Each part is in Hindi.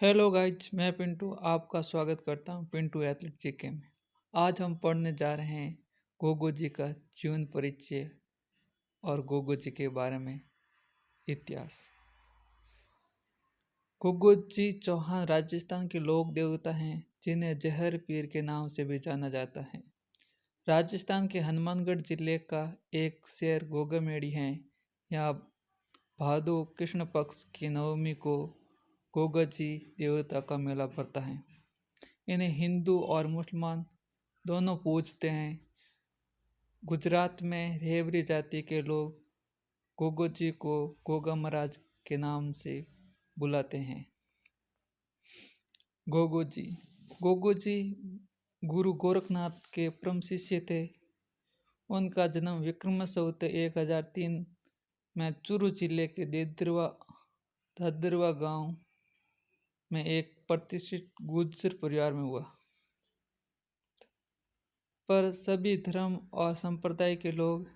हेलो गाइज, मैं पिंटू आपका स्वागत करता हूँ पिंटू एथलेट जीके में। आज हम पढ़ने जा रहे हैं गोगो जी का जीवन परिचय और गोगो जी के बारे में इतिहास। गोगो जी चौहान राजस्थान के लोक देवता हैं जिन्हें जहर पीर के नाम से भी जाना जाता है। राजस्थान के हनुमानगढ़ जिले का एक शहर गोगामेड़ी है। यहाँ भादो कृष्ण पक्ष की नवमी को गोगा जी देवता का मेला पड़ता है। इन्हें हिंदू और मुसलमान दोनों पूजते हैं। गुजरात में रेवरी जाति के लोग गोगो जी को गोगा महाराज के नाम से बुलाते हैं। गोगो जी गुरु गोरखनाथ के परम शिष्य थे। उनका जन्म विक्रम संवत 1003 में चूरू जिले के ददरवा गांव में एक प्रतिष्ठित गुर्जर परिवार में हुआ। पर सभी धर्म और संप्रदाय के लोग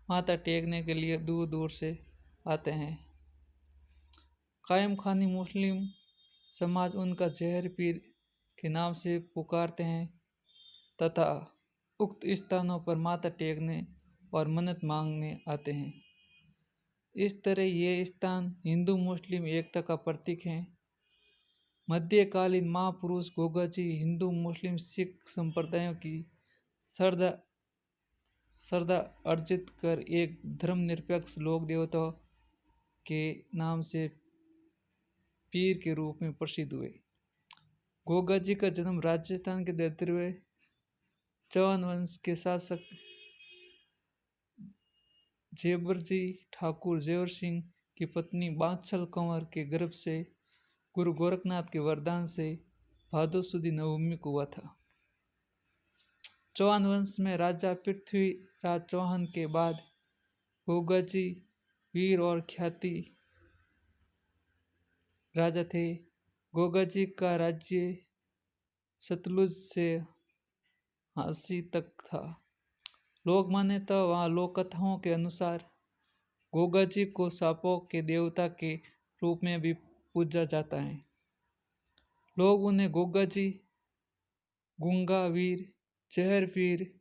माथा टेकने के लिए दूर दूर से आते हैं। कायम खानी मुस्लिम समाज उनका जहर पीर के नाम से पुकारते हैं तथा उक्त स्थानों पर माथा टेकने और मन्नत मांगने आते हैं। इस तरह ये स्थान हिंदू मुस्लिम एकता का प्रतीक है। मध्यकालीन महापुरुष गोगा जी हिंदू मुस्लिम सिख संप्रदायों की श्रद्धा अर्जित कर एक धर्मनिरपेक्ष लोक देवता के नाम से पीर के रूप में प्रसिद्ध हुए। गोगा जी का जन्म राजस्थान के ददरवे चौहान वंश के शासक जेबर जी ठाकुर जेवर सिंह की पत्नी बांछल कंवर के गर्भ से गुरु गोरखनाथ के वरदान से भादो सुदी नवमी को हुआ था। चौहान वंश में राजा पृथ्वीराज चौहान के बाद गोगा जी वीर और ख्याति राजा थे। गोगा जी का राज्य सतलुज से हांसी तक था। लोक मान्यता व लोक कथाओं के अनुसार गोगा जी को सांपों के देवता के रूप में भी पूजा जाता है। लोग उन्हें गोगा जी, गुंगा वीर, जहर पीर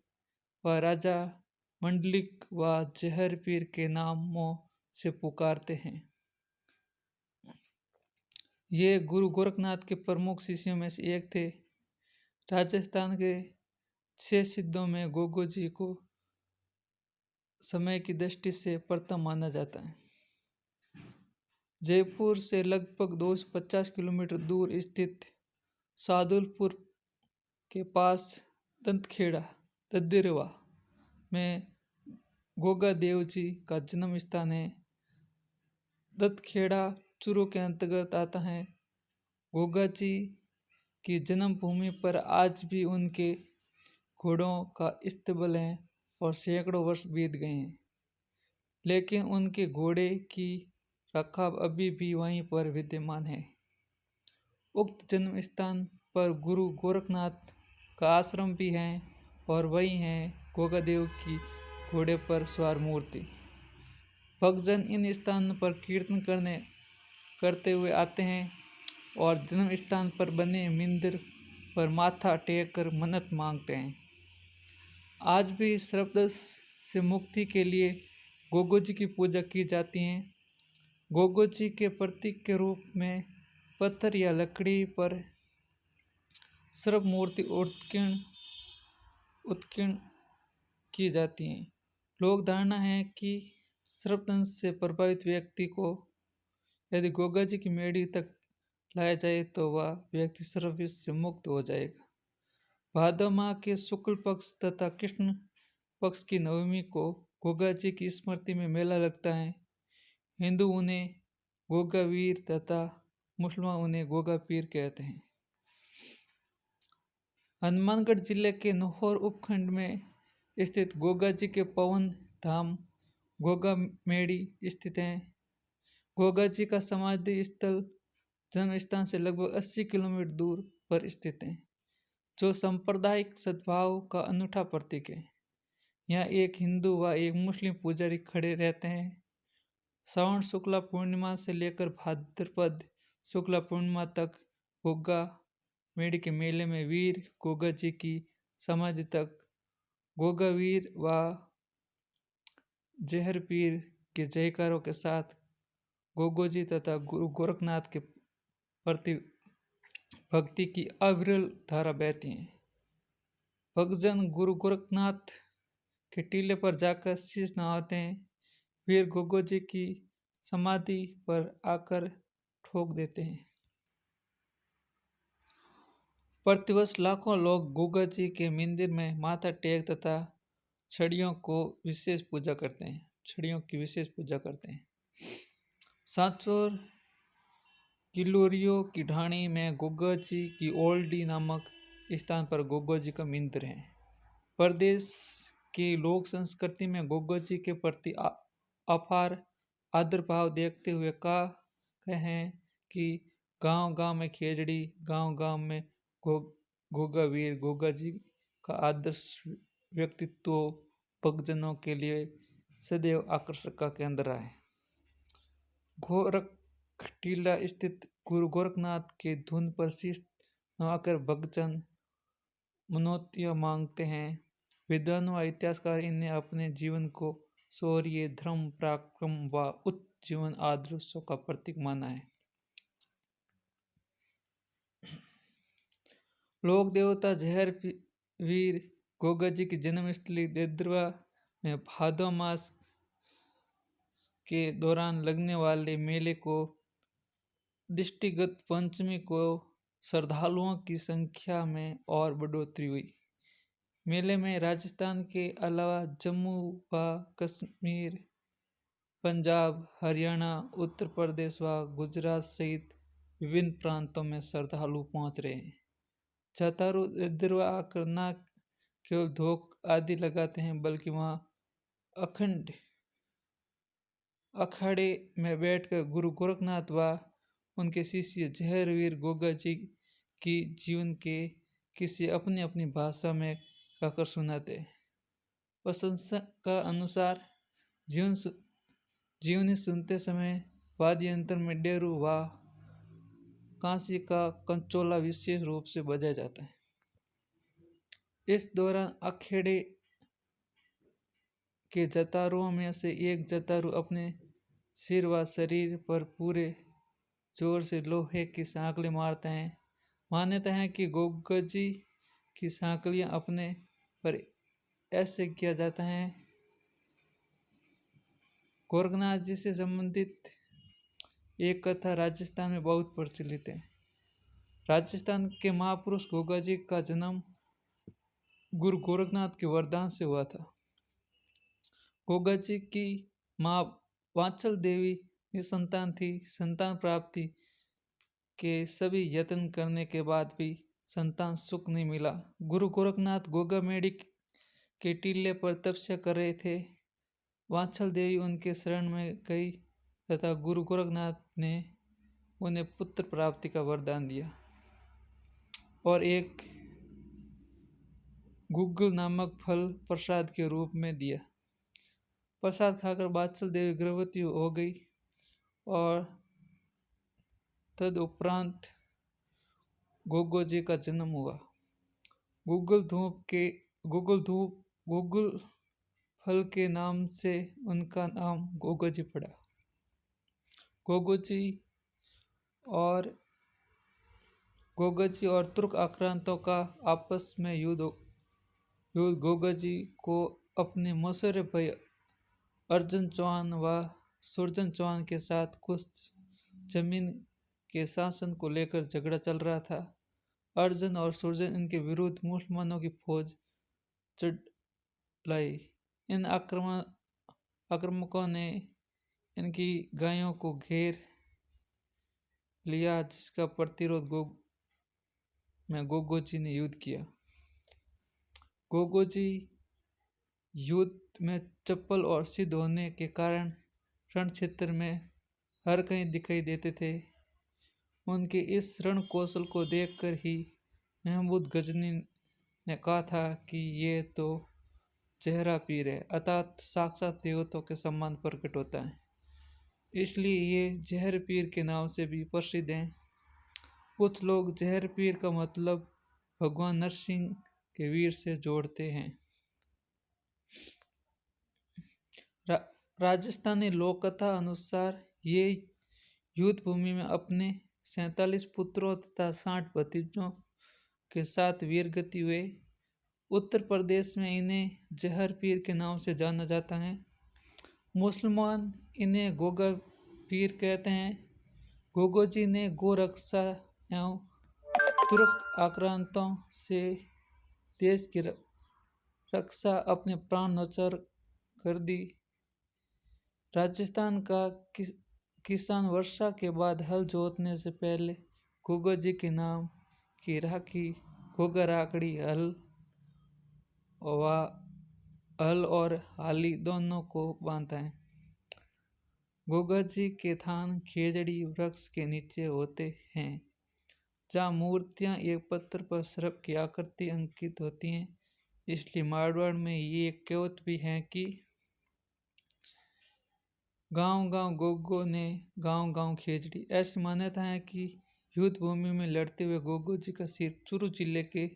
व राजा मंडलिक व जहर पीर के नामों से पुकारते हैं। ये गुरु गोरखनाथ के प्रमुख शिष्यों में से एक थे। राजस्थान के 6 सिद्धों में गोगो जी को समय की दृष्टि से प्रथम माना जाता है। जयपुर से लगभग 250 किलोमीटर दूर स्थित सादुलपुर के पास दंतखेड़ा ददरवा में गोगा देव जी का जन्म स्थान है। दंतखेड़ा चूरू के अंतर्गत आता है। गोगा जी की जन्मभूमि पर आज भी उनके घोड़ों का स्तबल है और सैकड़ों वर्ष बीत गए हैं, लेकिन उनके घोड़े की रखाव अभी भी वहीं पर विद्यमान है। उक्त जन्म स्थान पर गुरु गोरखनाथ का आश्रम भी है और वही है गोगा देव की घोड़े पर सवार मूर्ति। भक्तजन इन स्थान पर कीर्तन करते हुए आते हैं और जन्म स्थान पर बने मंदिर पर माथा टेक कर मन्नत मांगते हैं। आज भी श्राद्ध से मुक्ति के लिए गोगो जी की पूजा की जाती है। गोगो जी के प्रतीक के रूप में पत्थर या लकड़ी पर सर्प मूर्ति उत्कीर्ण की जाती है। लोक धारणा है कि सर्पदंश से प्रभावित व्यक्ति को यदि गोगा जी की मेढ़ी तक लाया जाए तो वह व्यक्ति सर्पविष से मुक्त हो जाएगा। भादो माह के शुक्ल पक्ष तथा कृष्ण पक्ष की नवमी को गोगा जी की स्मृति में मेला लगता है। हिंदू उन्हें गोगा वीर तथा मुसलमान उन्हें गोगा पीर कहते हैं। हनुमानगढ़ जिले के नौहर उपखंड में स्थित गोगा जी के पवन धाम गोगा मेड़ी स्थित है। गोगा जी का समाधि स्थल जन्म स्थान से लगभग 80 किलोमीटर दूर पर स्थित है, जो सांप्रदायिक सद्भाव का अनूठा प्रतीक है। यहाँ एक हिंदू व एक मुस्लिम पुजारी खड़े रहते हैं। श्रावण शुक्ला पूर्णिमा से लेकर भाद्रपद शुक्ला पूर्णिमा तक गोगा मेड़ के मेले में वीर गोगा जी की समाधि तक गोगा वीर व जहर पीर के जयकारों के साथ गोगो जी तथा गुरु गोरखनाथ के प्रति भक्ति की अविरल धारा बहती है। भक्तजन गुरु गोरखनाथ के टीले पर जाकर शीश नवाते हैं। वीर गोगो जी की समाधि पर आकर ठोक देते हैं। प्रतिवर्ष लाखों लोग गोगा जी के मंदिर में माथा टेक तथा छड़ियों को विशेष पूजा करते हैं। छड़ियों की विशेष पूजा करते हैं। सांचौर किलोरियो की ढाणी में गोगा जी की ओल्डी नामक स्थान पर गोगा जी का मंदिर है। प्रदेश की लोक संस्कृति में गोगा जी के प्रति अपार आदर भाव देखते हुए कहें कि गांव-गांव में खेजड़ी, गांव-गांव में गोगा वीर गोगा जी का आदर्श व्यक्तित्व भक्तजनों के लिए सदैव आकर्षक का केंद्र रहा है। गोरख टीला स्थित गुरु गोरखनाथ के धुन पर शीश नवाकर भक्तजन मनौतियां मांगते हैं। विद्वान व इतिहासकार इन्हें अपने जीवन को शौर्य, धर्म, पराक्रम व उच्च जीवन आदर्शों का प्रतीक माना है। लोक देवता जहर वीर गोगा जी की जन्मस्थली देद्रवा में भादो मास के दौरान लगने वाले मेले को दृष्टिगत पंचमी को श्रद्धालुओं की संख्या में और बढ़ोतरी हुई। मेले में राजस्थान के अलावा जम्मू व कश्मीर, पंजाब, हरियाणा, उत्तर प्रदेश व गुजरात सहित विभिन्न प्रांतों में श्रद्धालु पहुंच रहे हैं। जातारू देद्रवा आकर न केवल धोख आदि लगाते हैं बल्कि वहां अखंड अखाड़े में बैठकर गुरु गोरखनाथ व उनके शिष्य जहरवीर गोगा जी की जीवन के किसी अपनी अपनी भाषा में कहकर सुनाते। प्रशंसक का अनुसार जीवनी सुनते समय वाद्य यंत्र में डेरू व कांसी का कंचोला विशेष रूप से बजाया जाता है। इस दौरान अखेड़े के जतारुओं में से एक जतारू अपने सिर व शरीर पर पूरे जोर से लोहे की सांकलें मारते हैं। मान्यता है कि गोगा जी की सांकलियां अपने पर ऐसे किया जाता है। गोरखनाथ जी से संबंधित एक कथा राजस्थान में बहुत प्रचलित है। राजस्थान के महापुरुष गोगा जी का जन्म गुरु गोरखनाथ के वरदान से हुआ था। गोगा जी की मां वांचल देवी निसंतान थी। संतान प्राप्ति के सभी यत्न करने के बाद भी संतान सुख नहीं मिला। गुरु गोरखनाथ गोगा मेड़ी के टीले पर तपस्या कर रहे थे। वांचल देवी उनके शरण में गई तथा गुरु गोरखनाथ ने उन्हें पुत्र प्राप्ति का वरदान दिया और एक गुग्गल नामक फल प्रसाद के रूप में दिया। प्रसाद खाकर वात्सल देवी गर्भवती हो गई और तदुपरांत गोगो जी का जन्म हुआ। गुग्गल फल के नाम से उनका नाम गोगा जी पड़ा। गोगा जी और तुर्क आक्रांतों का आपस में युद्ध गोगा जी को अपने मौसेरे भाई अर्जुन चौहान व सुरजन चौहान के साथ कुछ जमीन के शासन को लेकर झगड़ा चल रहा था। अर्जुन और सुरजन इनके विरुद्ध मुसलमानों की फौज चढ़ाई। इन आक्रामकों ने इनकी गायों को घेर लिया, जिसका प्रतिरोध गोगो जी ने युद्ध किया। गोगो जी युद्ध में चप्पल और सिद्ध होने के कारण रण क्षेत्र में हर कहीं दिखाई देते थे। उनके इस रण कौशल को देखकर ही महमूद गजनी ने कहा था कि ये तो चेहरा पीर है, अर्थात साक्षात देवताओं के सम्मान प्रकट होता है, इसलिए ये जहर पीर के नाम से भी प्रसिद्ध हैं। कुछ लोग जहर पीर का मतलब भगवान नरसिंह के वीर से जोड़ते हैं। रा, राजस्थानी लोक कथा अनुसार ये युद्ध भूमि में अपने 47 पुत्रों तथा 60 भतीजों के साथ वीरगति हुए। उत्तर प्रदेश में इन्हें जहर पीर के नाम से जाना जाता है। मुसलमान इन्हें गोगा पीर कहते हैं। गोगो जी ने गोरक्षा एवं तुर्क आक्रांतों से देश की रक्षा अपने प्राण न्यौछावर कर दी। राजस्थान का किसान वर्षा के बाद हल जोतने से पहले गोगा जी के नाम की राखी गोगा राखड़ी हल और हाली दोनों को बांधता है। गोगा जी के थान खेजड़ी वृक्ष के नीचे होते हैं, जहाँ मूर्तियाँ एक पत्थर पर सर्प की आकृति अंकित होती हैं। इसलिए मारवाड़ में ये एक कहावत भी है कि गांव गांव गोगो ने गांव गांव खेजड़ी। ऐसी मान्यता है कि युद्ध भूमि में लड़ते हुए गोगो जी का सिर चूरू जिले के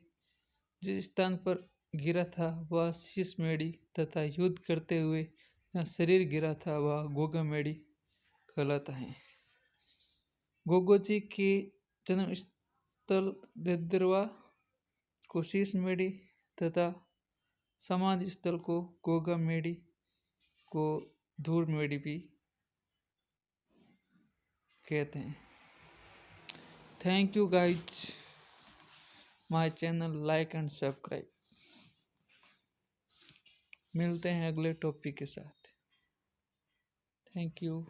जिस स्थान पर गिरा था वह शीशमेड़ी तथा युद्ध करते हुए जहाँ शरीर गिरा था वह गोगामेड़ी कहलाता है। गोगो जी के जन्म स्थल ददरवा को शीशमेड़ी तथा समाधि स्थल को गोगामेड़ी को धूरमेड़ी भी कहते हैं। Thank you guys, my channel like and subscribe. मिलते हैं अगले टॉपिक के साथ। Thank you.